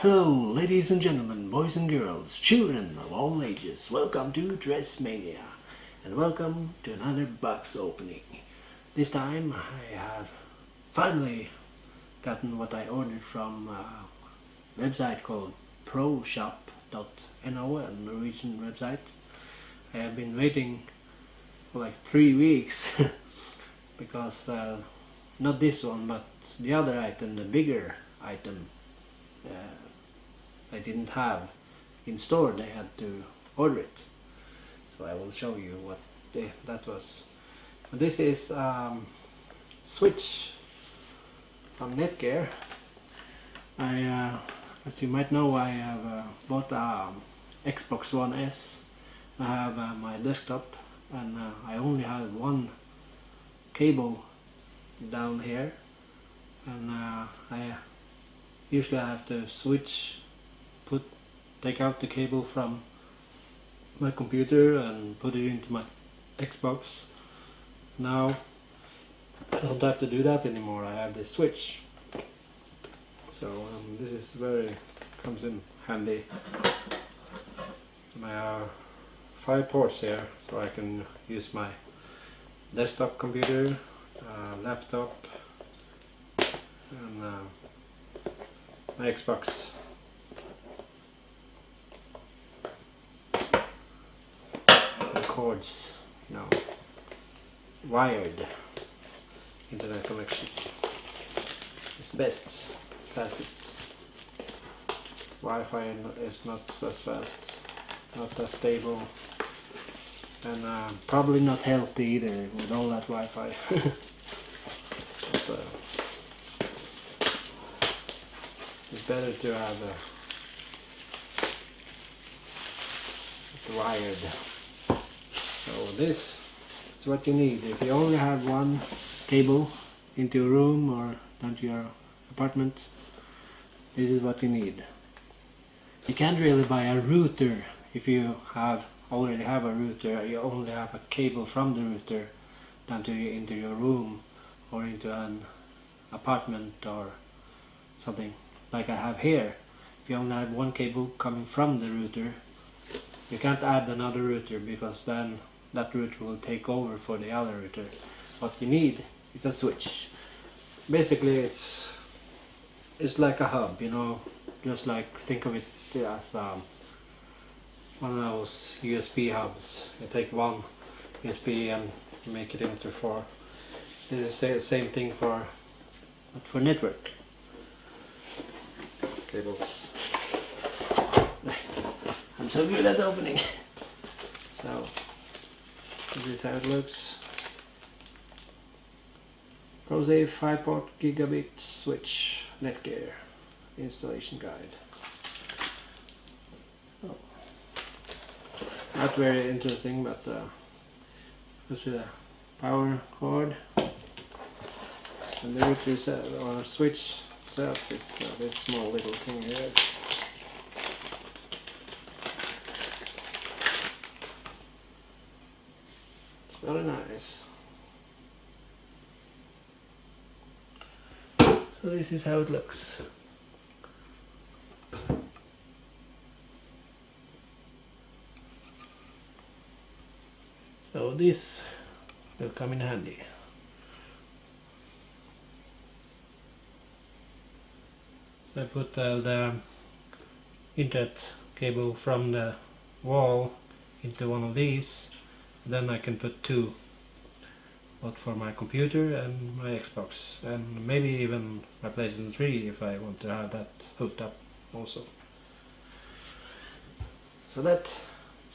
Hello ladies and gentlemen, boys and girls, children of all ages, welcome to Dress Mania and welcome to another box opening. This time I have finally gotten what I ordered from a website called Proshop.no, a Norwegian website. I have been waiting for like 3 weeks because not this one but the other item, the bigger item, I didn't have in store. They had to order it, so I will show you what that was. This is switch from Netgear. As you might know, I have bought a Xbox One S. I have my desktop, and I only have one cable down here, and I usually have to take out the cable from my computer and put it into my Xbox. Now I don't have to do that anymore. I have this switch, so this is comes in handy. I have 5 ports here, so I can use my desktop computer, laptop, and my Xbox. The cords, wired internet connection. It's best, fastest. Wi-Fi is not as fast, not as stable, and probably not healthy either with all that Wi-Fi. But, it's better to have it wired. So this is what you need. If you only have one cable into your room or down to your apartment, this is what you need. You can't really buy a router if you already have a router. You only have a cable from the router down to into your room or into an apartment or something like I have here. If you only have one cable coming from the router, you can't add another router because then that router will take over for the other router. What you need is a switch. Basically it's like a hub, just like think of it as one of those USB hubs. You take one USB and make it into 4. This is the same thing for network cables. I'm so good at opening. So this is how it looks. ProSAFE 5-port Gigabit switch Netgear installation guide. Oh. Not very interesting, but this is a power cord, and the router or switch itself is this small little thing here. It's very nice. So this is how it looks. So this will come in handy. So I put the internet cable from the wall into one of these. Then I can put 2, both for my computer and my Xbox, and maybe even my PlayStation 3 if I want to have that hooked up also. So that's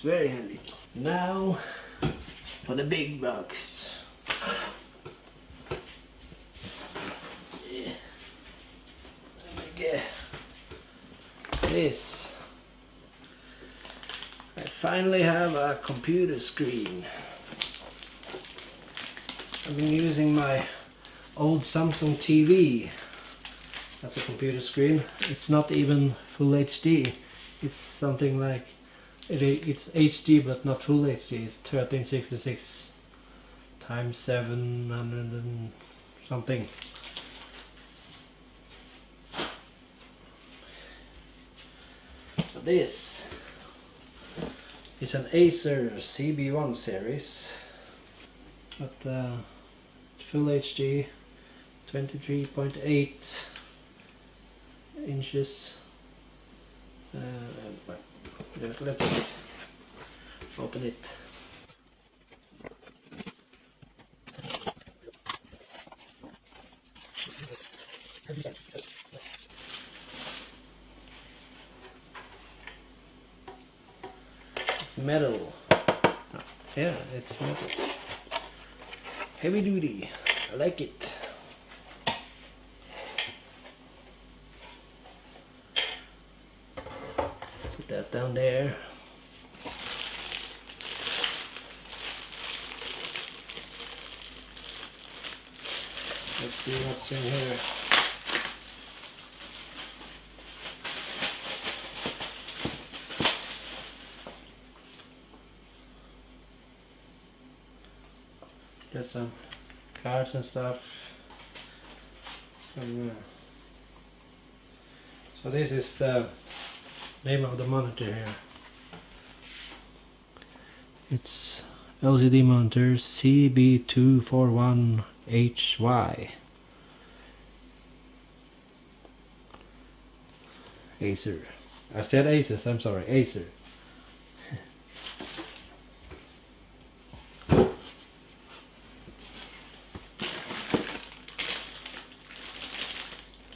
very handy. Now for the big box. Yeah. Let me get this. I finally have a computer screen. I've been using my old Samsung TV as a computer screen. It's not even full HD. It's something like it's HD but not full HD. It's 1366 times 700 and something. This is an Acer CB1 series, but full HD, 23.8 inches. Let's just open it. It's metal. Yeah, it's metal. Heavy duty. I like it. Put that down there. Let's see what's in here. Got some cards and stuff. So this is the name of the monitor here. It's LCD monitor CB241HY. Acer. I said Asus, I'm sorry, Acer.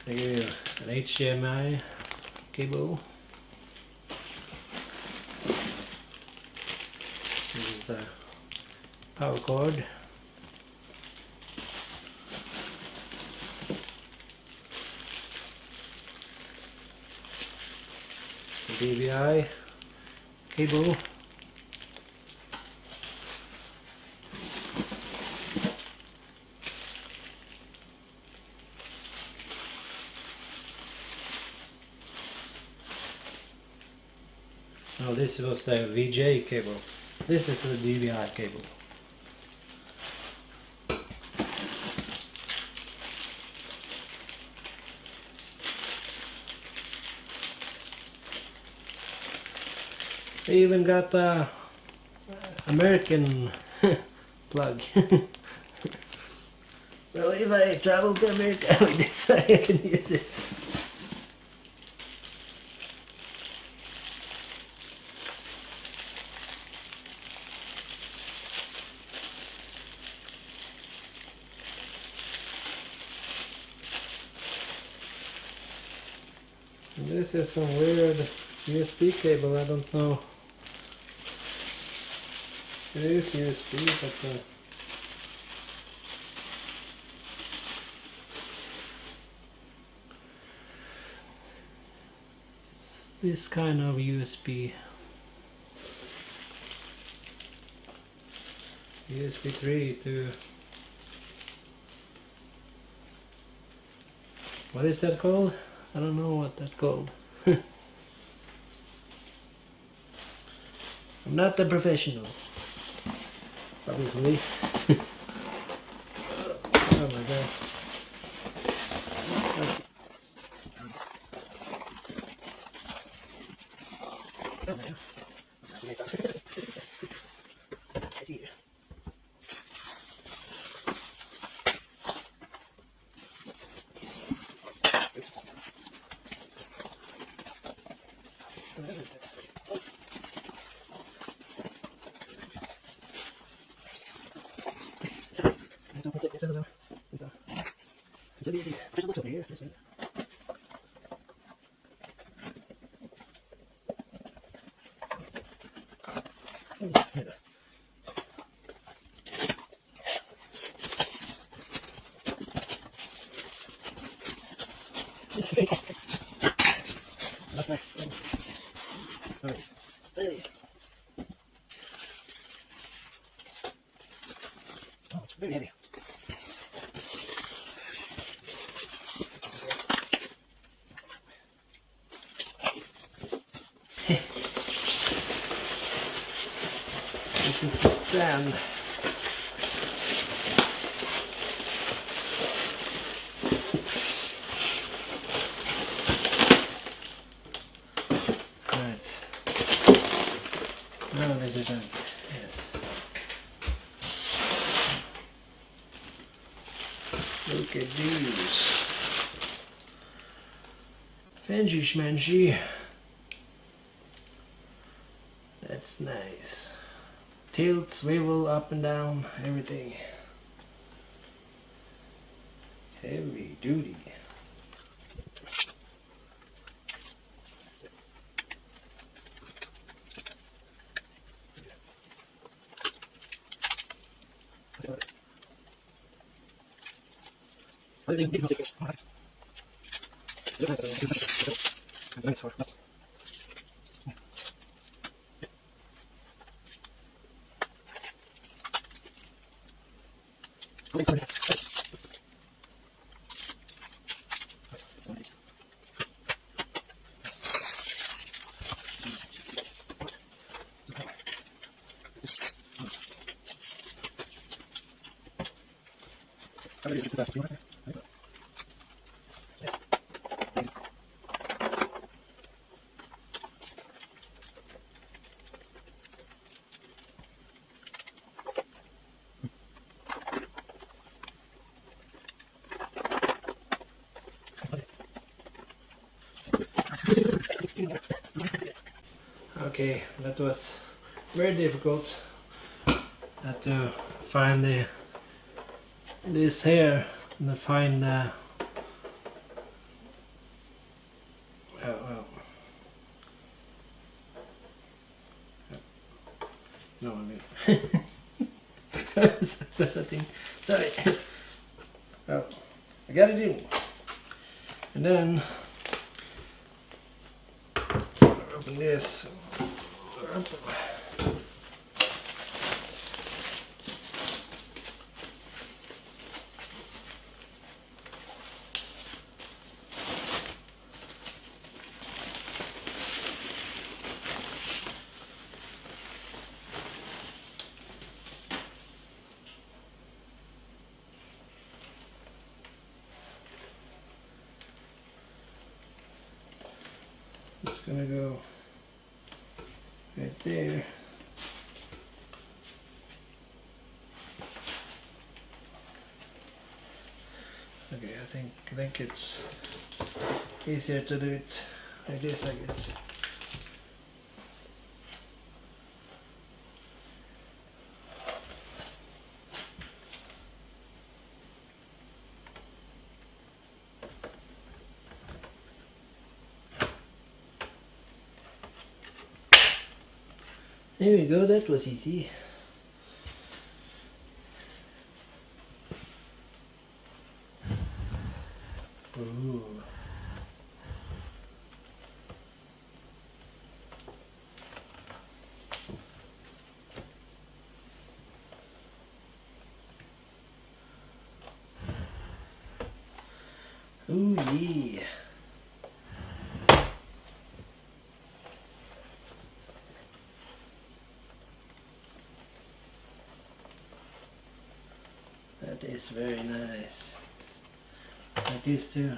They give you an HDMI cable. This is the power cord. The DVI cable. Oh, this was the VGA cable. This is the DVI cable. They even got the American plug. So if I travel to America with this, I can use it. This is some weird USB cable, I don't know. It is USB, but this kind of USB. USB 3 to... What is that called? I don't know what that's called. I'm not a professional, obviously. Oh my god. I see you. Oh, it's very heavy. This is the stand. Right. tank. Yes. Look at these. Fancy schmancy. That's nice. Tilt, swivel, up and down, everything. Heavy duty. Okay, that was very difficult. Had to find this here and find well, no, I mean sorry. Well, I got it in, and then open this. It's gonna go right there. Okay, I think it's easier to do it like this, I guess. There we go, that was easy. Ooh. Ooh, yeah. That is very nice. Like this too.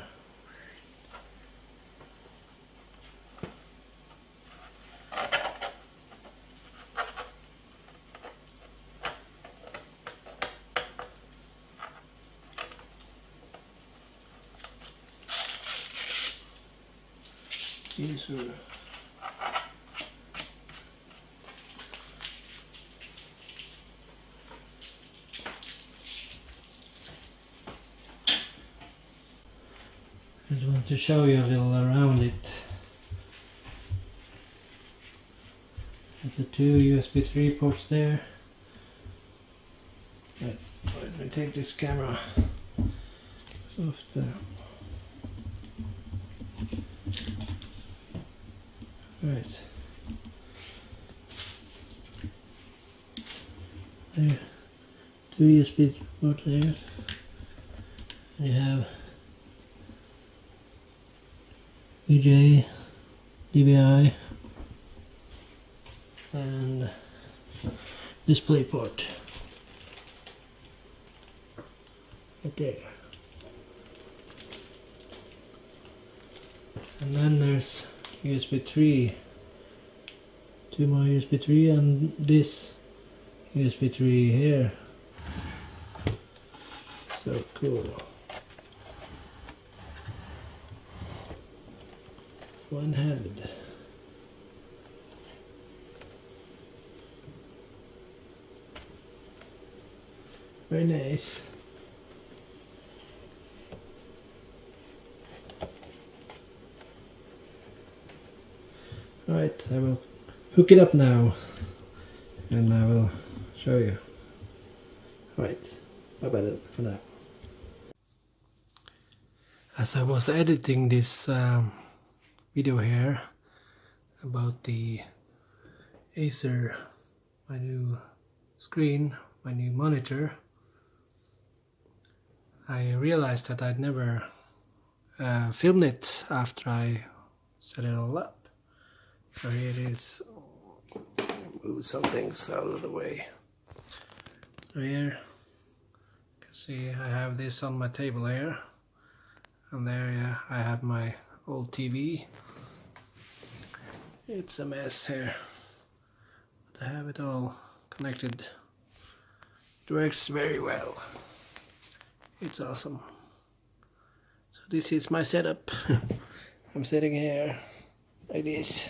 These are I just want to show you a little around it. There's the two USB 3 ports there. Right, let me take this camera off there. Right. There. Two USB ports there. You have VGA, DVI, and display port right there. And then there's USB 3 2 more USB 3 and this USB 3 here. So cool. One-handed. Very nice. Alright, I will hook it up now and I will show you. Alright, bye bye then for now. As I was editing this video here about the Acer, my new screen, my new monitor, I realized that I'd never filmed it after I set it all up. So here it is. Move some things out of the way. So here you can see I have this on my table here, and there I have my old TV. It's a mess here, but I have it all connected. It works very well. It's awesome. So this is my setup. I'm sitting here like this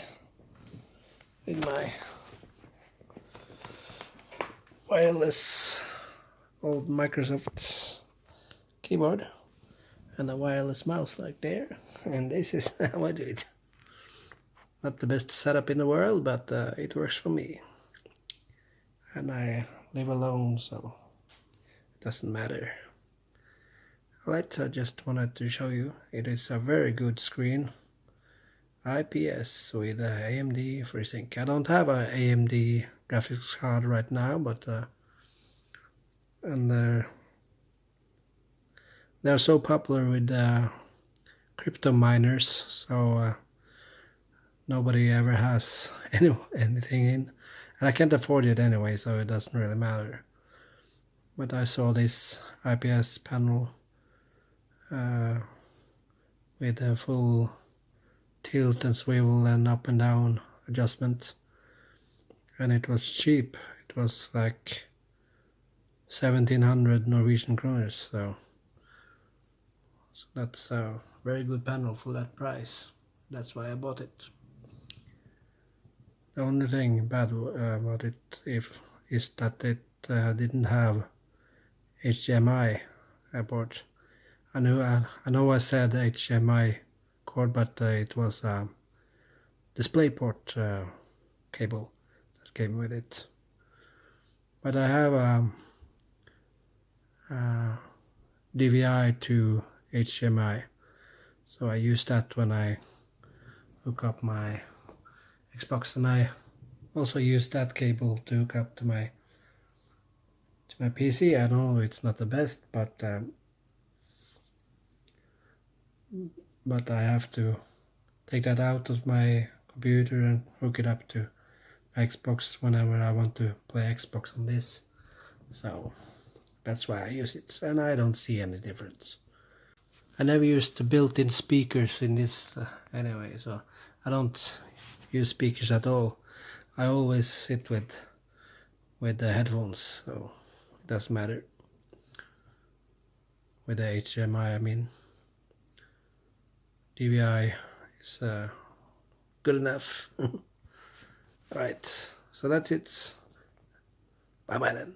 with my wireless old Microsoft keyboard and a wireless mouse like there, and this is how I do it. Not the best setup in the world, but it works for me, and I live alone, so it doesn't matter. Alright, I just wanted to show you, it is a very good screen, IPS with AMD FreeSync. I don't have a AMD graphics card right now, but and they're so popular with crypto miners, so nobody ever has anything in, and I can't afford it anyway, so it doesn't really matter. But I saw this IPS panel with a full tilt and swivel and up and down adjustment, and it was cheap. It was like 1700 Norwegian kroners, so that's a very good panel for that price. That's why I bought it. The only thing bad about it is that it didn't have HDMI port. I know I said HDMI cord, but it was a DisplayPort cable that came with it. But I have a DVI to HDMI, so I use that when I hook up my Xbox, and I also use that cable to hook up to my PC. I know it's not the best, but I have to take that out of my computer and hook it up to my Xbox whenever I want to play Xbox on this. So that's why I use it, and I don't see any difference. I never used the built-in speakers in this anyway, so I don't use speakers at all. I always sit with the headphones, so it doesn't matter. With the HDMI, I mean. DVI is good enough. Alright, so that's it. Bye bye then.